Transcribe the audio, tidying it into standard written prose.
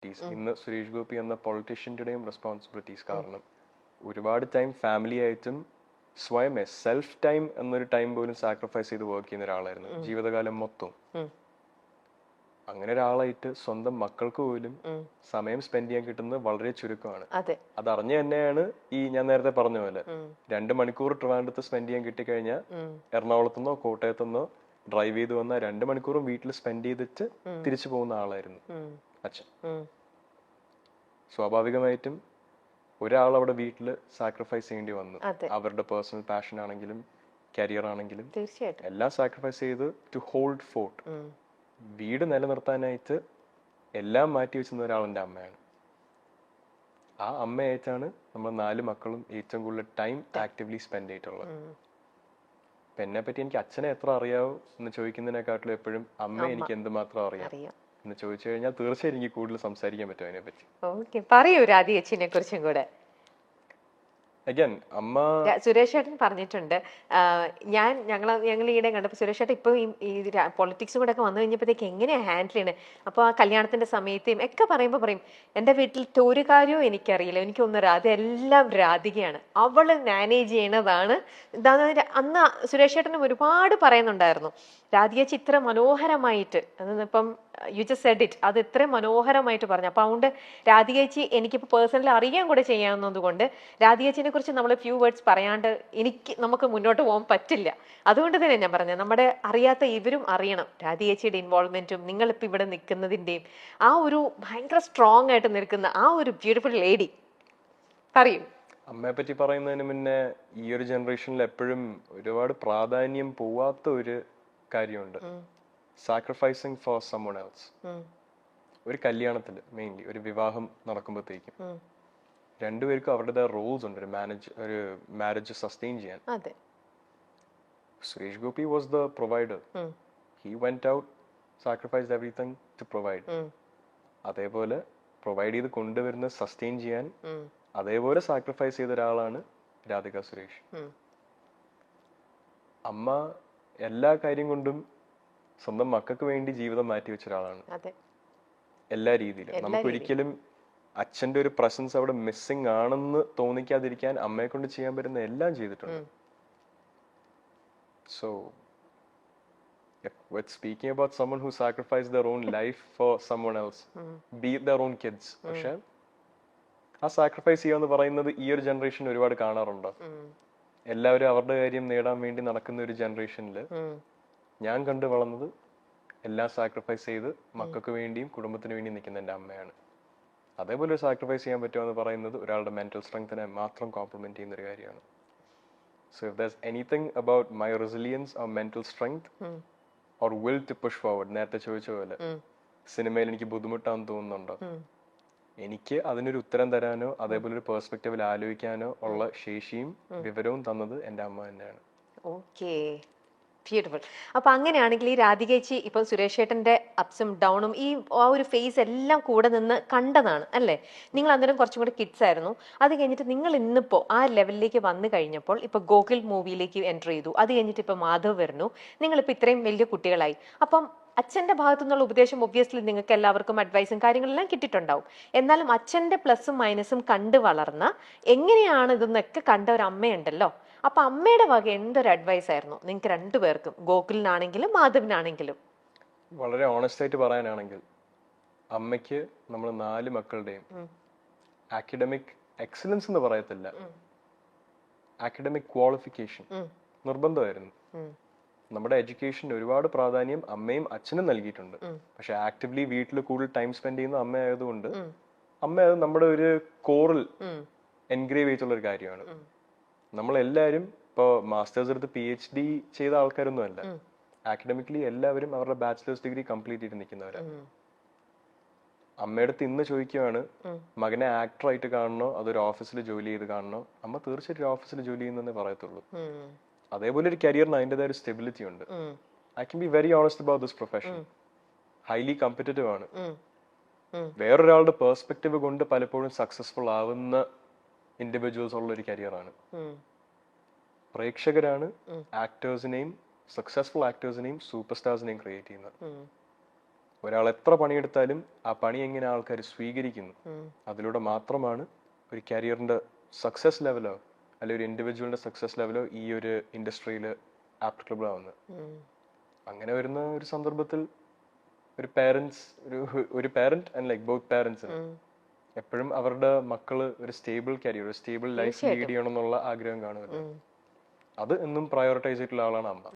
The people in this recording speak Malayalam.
ഇന്ന് സുരേഷ് ഗോപി എന്ന പൊളിറ്റീഷ്യൻ്റെയും റെസ്പോൺസിബിലിറ്റീസ്. കാരണം ഒരുപാട് ടൈം ഫാമിലി ആയിട്ടും സ്വയം സെൽഫ് ടൈം എന്നൊരു ടൈം പോലും സാക്രിഫൈസ് ചെയ്ത് വർക്ക് ചെയ്യുന്ന ഒരാളായിരുന്നു ജീവിതകാലം മൊത്തം. അങ്ങനെ ഒരാളായിട്ട് സ്വന്തം മക്കൾക്ക് പോലും സമയം സ്പെൻഡ് ചെയ്യാൻ കിട്ടുന്നത് വളരെ ചുരുക്കമാണ്. അതറിഞ്ഞു തന്നെയാണ് ഞാൻ നേരത്തെ പറഞ്ഞ പോലെ 2 മണിക്കൂർ ട്രിവാൻഡ്രത്ത് സ്പെൻഡ് ചെയ്യാൻ കിട്ടിക്കഴിഞ്ഞാൽ എറണാകുളത്തുനിന്നോ കോട്ടയത്തുനിന്നോ ഡ്രൈവ് ചെയ്ത് വന്ന 2 മണിക്കൂറും വീട്ടിൽ സ്പെൻഡ് ചെയ്തിട്ട് തിരിച്ചു പോകുന്ന ആളായിരുന്നു അച്ഛൻ. സ്വാഭാവികമായിട്ടും ഒരാൾ അവിടെ വീട്ടിൽ സാക്രിഫൈസ് ചെയ്യേണ്ടി വന്നു. അവരുടെ പേഴ്സണൽ പാഷൻ ആണെങ്കിലും കരിയർ ആണെങ്കിലും എല്ലാം സാക്രിഫൈസ് ചെയ്ത് ടു ഹോൾഡ് ഫോർട്ട്. വീട് നിലനിർത്താനായിട്ട് എല്ലാം മാറ്റി വെച്ചിരുന്ന ഒരാൾ എൻ്റെ അമ്മയാണ്. ആ അമ്മയായിട്ടാണ് നമ്മൾ 4 മക്കളും ഏറ്റവും കൂടുതൽ ടൈം ആക്റ്റീവ്ലി സ്പെൻഡ് ചെയ്തിട്ടുള്ളത്. അപ്പൊ എന്നെ പറ്റി എനിക്ക് അച്ഛനെ എത്ര അറിയാവോ എന്ന് ചോദിക്കുന്നതിനെക്കാട്ടിലും എപ്പോഴും അമ്മ എനിക്ക് എന്തുമാത്രം അറിയാം എന്ന് ചോദിച്ചു കഴിഞ്ഞാൽ തീർച്ചയായും എനിക്ക് കൂടുതൽ സംസാരിക്കാൻ പറ്റും അതിനെ പറ്റി. പറയൂ രാധി ചേച്ചിനെ കുറിച്ചും കൂടെ. സുരേഷ് ചേട്ടൻ പറഞ്ഞിട്ടുണ്ട്, ഞങ്ങൾ ഈയിടെ കണ്ടപ്പോൾ സുരേഷ് ചേട്ടൻ ഇപ്പൊ ഈ പൊളിറ്റിക്സും കൂടെ ഒക്കെ വന്നു കഴിഞ്ഞപ്പോഴത്തേക്ക് എങ്ങനെയാ ഹാൻഡിൽ ചെയ്യണേ. അപ്പോൾ ആ കല്യാണത്തിന്റെ സമയത്തേയും ഒക്കെ പറയുമ്പോൾ പറയും, എന്റെ വീട്ടിൽ ഒരു കാര്യവും എനിക്കറിയില്ല, എനിക്കൊന്നും അതെല്ലാം രാധികയാണ്, അവള് മാനേജ് ചെയ്യണതാണ്. അന്ന് സുരേഷ് ചേട്ടനും ഒരുപാട് പറയുന്നുണ്ടായിരുന്നു, രാധിക ചിത്ര മനോഹരമായിട്ട്, അതിപ്പം യു ജസ്റ്റ് സെഡ് ഇറ്റ്, അത് ഇത്ര മനോഹരമായിട്ട് പറഞ്ഞു. അപ്പൊ അതുകൊണ്ട് രാധികേച്ചി എനിക്കിപ്പോ പേഴ്സണലി അറിയാൻ കൂടെ ചെയ്യാവുന്നത് കൊണ്ട് രാധികേച്ചിനെ കുറിച്ച് നമ്മൾ ഫ്യൂ വേർഡ്സ് പറയാണ്ട് നമുക്ക് മുന്നോട്ട് പോകാൻ പറ്റില്ല. അതുകൊണ്ട് തന്നെ ഞാൻ പറഞ്ഞത്, നമ്മുടെ അറിയാത്ത ഇവരും അറിയണം രാധികേച്ചിയുടെ ഇൻവോൾവ്മെന്റും നിങ്ങളിപ്പോ ഇവിടെ നിൽക്കുന്നതിന്റെയും ആ ഒരു ഭയങ്കര സ്ട്രോങ് ആയിട്ട് നിൽക്കുന്ന ആ ഒരു ബ്യൂട്ടിഫുൾ ലേഡി. പറയൂ. അമ്മയെ പറ്റി പറയുന്നതിന് മുന്നേ ഈ ഒരു ജനറേഷനിൽ എപ്പോഴും ഒരുപാട് പ്രാധാന്യം പോവാത്ത ഒരു കാര്യമുണ്ട്, സാക്രിഫൈസിങ് ഫോർ സമ്മൺ എൽസ്. ഒരു കല്യാണത്തിൽ മെയിൻലി ഒരു വിവാഹം നടക്കുമ്പോഴത്തേക്കും രണ്ടുപേർക്കും അവരുടെ റോൾസ് ഉണ്ട് ഒരു മാരേജ് സസ്റ്റെയിൻ ചെയ്യാൻ. Suresh Gopi was the provider. He went out, sacrificed everything to provide. അതേപോലെ പ്രൊവൈഡ് ചെയ്ത് കൊണ്ടുവരുന്ന സസ്റ്റെയിൻ ചെയ്യാൻ അതേപോലെ സാക്രിഫൈസ് ചെയ്ത ഒരാളാണ് രാധിക സുരേഷ്. അമ്മ എല്ലാ കാര്യം കൊണ്ടും സ്വന്തം മക്കൾക്ക് വേണ്ടി ജീവിതം മാറ്റി വെച്ച ഒരാളാണ് എല്ലാ രീതിയിലും. നമുക്കൊരിക്കലും അച്ഛന്റെ ഒരു പ്രസൻസ് അവിടെ മിസ്സിംഗ് ആണെന്ന് തോന്നിക്കാതിരിക്കാൻ അമ്മയെ കൊണ്ട് ചെയ്യാൻ പറ്റുന്ന എല്ലാം ചെയ്തിട്ടുണ്ട്. So speaking about someone who sacrificed their own life for someone else, be it their own kids. പക്ഷെ ആ സാക്രിഫൈസ് ചെയ്യാന്ന് പറയുന്നത് ഈ ഒരു ജനറേഷൻ ഒരുപാട് കാണാറുണ്ടോ? എല്ലാവരും അവരുടെ കാര്യം നേടാൻ വേണ്ടി നടക്കുന്ന ഒരു ജനറേഷനിൽ ഞാൻ കണ്ടു വളർന്നത് എല്ലാം സാക്രിഫൈസ് ചെയ്ത് മക്കൾക്ക് വേണ്ടിയും കുടുംബത്തിന് വേണ്ടിയും നിൽക്കുന്ന എൻ്റെ അമ്മയാണ്. അതേപോലെ ഒരു സാക്രിഫൈസ് ചെയ്യാൻ പറ്റുമെന്ന് പറയുന്നത് ഒരാളുടെ മെന്റൽ സ്ട്രെങ്ത്തിനെ മാത്രം കോംപ്ലിമെന്റ് ചെയ്യുന്ന ഒരു കാര്യമാണ്. So if there's anything about my resilience or mental strength or will to push forward, നേരത്തെ ചോദിച്ച പോലെ സിനിമയിൽ എനിക്ക് ബുദ്ധിമുട്ടാണെന്ന് തോന്നുന്നുണ്ടോ, എനിക്ക് അതിനൊരു ഉത്തരം തരാനോ അതേപോലെ ഒരു പെർസ്പെക്റ്റീവിൽ ആലോചിക്കാനോ ഉള്ള ശേഷിയും വിവരവും തന്നത് എൻ്റെ അമ്മ തന്നെയാണ്. Okay, beautiful. അപ്പൊ അങ്ങനെയാണെങ്കിൽ ഈ രാധികേച്ചി ഇപ്പം സുരേഷ് ചേട്ടന്റെ അപ്സും ഡൗണും ഈ ആ ഒരു ഫേസ് എല്ലാം കൂടെ നിന്ന് കണ്ടതാണ് അല്ലേ? നിങ്ങൾ അന്നേരം കുറച്ചും കൂടെ കിഡ്സ് ആയിരുന്നു. അത് കഴിഞ്ഞിട്ട് നിങ്ങൾ ഇന്നിപ്പോ ആ ലെവലിലേക്ക് വന്നു കഴിഞ്ഞപ്പോൾ ഇപ്പൊ ഗോകുൽ മൂവിയിലേക്ക് എൻ്റർ ചെയ്തു, അത് കഴിഞ്ഞിട്ട് ഇപ്പൊ മാധവ് വരുന്നു, നിങ്ങളിപ്പോ ഇത്രയും വലിയ കുട്ടികളായി. അപ്പം അച്ഛന്റെ ഭാഗത്തു നിന്നുള്ള ഉപദേശം ഒബ്വിയസ്ലി നിങ്ങൾക്ക് എല്ലാവർക്കും അഡ്വൈസും കാര്യങ്ങളെല്ലാം കിട്ടിയിട്ടുണ്ടാവും. എന്നാലും അച്ഛന്റെ പ്ലസും മൈനസും കണ്ടു വളർന്ന എങ്ങനെയാണ് ഇതെന്നൊക്കെ കണ്ട ഒരു അമ്മയുണ്ടല്ലോ. അപ്പൊ അമ്മയുടെ വക എന്തൊരു അഡ്വൈസ് ആയിരുന്നു നിങ്ങൾക്ക് രണ്ടുപേർക്കും, ഗോകുലിനാണെങ്കിലും മാധവിനാണെങ്കിലും? വളരെ ഓണസ്റ്റ് ആയിട്ട് പറയാനാണെങ്കിൽ അമ്മയ്ക്ക് നമ്മൾ 4 മക്കളുടെയും അക്കാഡമിക് എക്സലൻസ് എന്ന് പറയത്തില്ല, അക്കാഡമിക് ക്വാളിഫിക്കേഷൻ നിർബന്ധമായിരുന്നു. നമ്മുടെ എഡ്യൂക്കേഷന് ഒരുപാട് പ്രാധാന്യം അമ്മയും അച്ഛനും നൽകിയിട്ടുണ്ട്. പക്ഷെ ആക്റ്റീവ്ലി വീട്ടിൽ കൂടുതൽ ടൈം സ്പെൻഡ് ചെയ്യുന്ന അമ്മ ആയതുകൊണ്ട് അമ്മ അത് നമ്മുടെ ഒരു കോറിൽ എൻഗ്രേവ് ചെയ്തിട്ടുള്ള ഒരു കാര്യമാണ്. നമ്മളെല്ലാവരും ഇപ്പോൾ മാസ്റ്റേഴ്സ് എടുത്ത് PhD ചെയ്ത ആൾക്കാരൊന്നും അല്ല. അക്കാഡമിക്കലി എല്ലാവരും അവരുടെ ബാച്ചിലേഴ്സ് ഡിഗ്രി കംപ്ലീറ്റ് ചെയ്ത് നിൽക്കുന്നവരാണ്. അമ്മയുടെ അടുത്ത് ഇന്ന് ചോദിക്കുകയാണ്, മകനെ ആക്ടറായിട്ട് കാണണോ അതൊരു ഓഫീസിൽ ജോലി ചെയ്ത് കാണണോ? അമ്മ തീർച്ചയായിട്ടും ഒരു ഓഫീസിൽ ജോലി ചെയ്യുന്നതേ പറയത്തുള്ളൂ. അതേപോലെ ഒരു കരിയറിന് അതിൻ്റെതായ ഒരു സ്റ്റെബിലിറ്റി ഉണ്ട്. I can be very honest about this profession. Highly competitive ആണ്. വേറൊരാളുടെ പെർസ്പെക്റ്റീവ് കൊണ്ട് പലപ്പോഴും സക്സസ്ഫുൾ ആവുന്ന ഇൻഡിവിജ്വൽസ് ഉള്ള ഒരു കരിയറാണ്. പ്രേക്ഷകരാണ് ആക്ടേഴ്സിനെയും സക്സസ്ഫുൾ ആക്ടേഴ്സിനെയും സൂപ്പർ സ്റ്റാർസിനെയും ക്രിയേറ്റ് ചെയ്യുന്നത്. ഒരാൾ എത്ര പണിയെടുത്താലും ആ പണി എങ്ങനെ ആൾക്കാർ സ്വീകരിക്കുന്നു, അതിലൂടെ മാത്രമാണ് ഒരു കരിയറിന്റെ സക്സസ് ലെവലോ അല്ലെങ്കിൽ ഒരു ഇൻഡിവിജ്വലിന്റെ സക്സസ് ലെവലോ ഈ ഒരു ഇൻഡസ്ട്രിയിൽ ആപ്ലിക്കബിൾ ആവുന്നത്. അങ്ങനെ വരുന്ന ഒരു സന്ദർഭത്തിൽ ഒരു പാരന്റ്സ് ഒരു പാരന്റ് ആൻഡ് ലൈക്ക് ബോത്ത് പാരന്റ്സിന് എപ്പോഴും അവരുടെ മക്കള് ഒരു സ്റ്റേബിൾ കരിയർ, ഒരു സ്റ്റേബിൾ ലൈഫ് ലീഡ് ചെയ്യണം എന്നുള്ള ആഗ്രഹം കാണുമല്ലോ. അത് എന്നും പ്രയോറിറ്റൈസ് ചെയ്തിട്ടുള്ള ആളാണ് അമ്മ.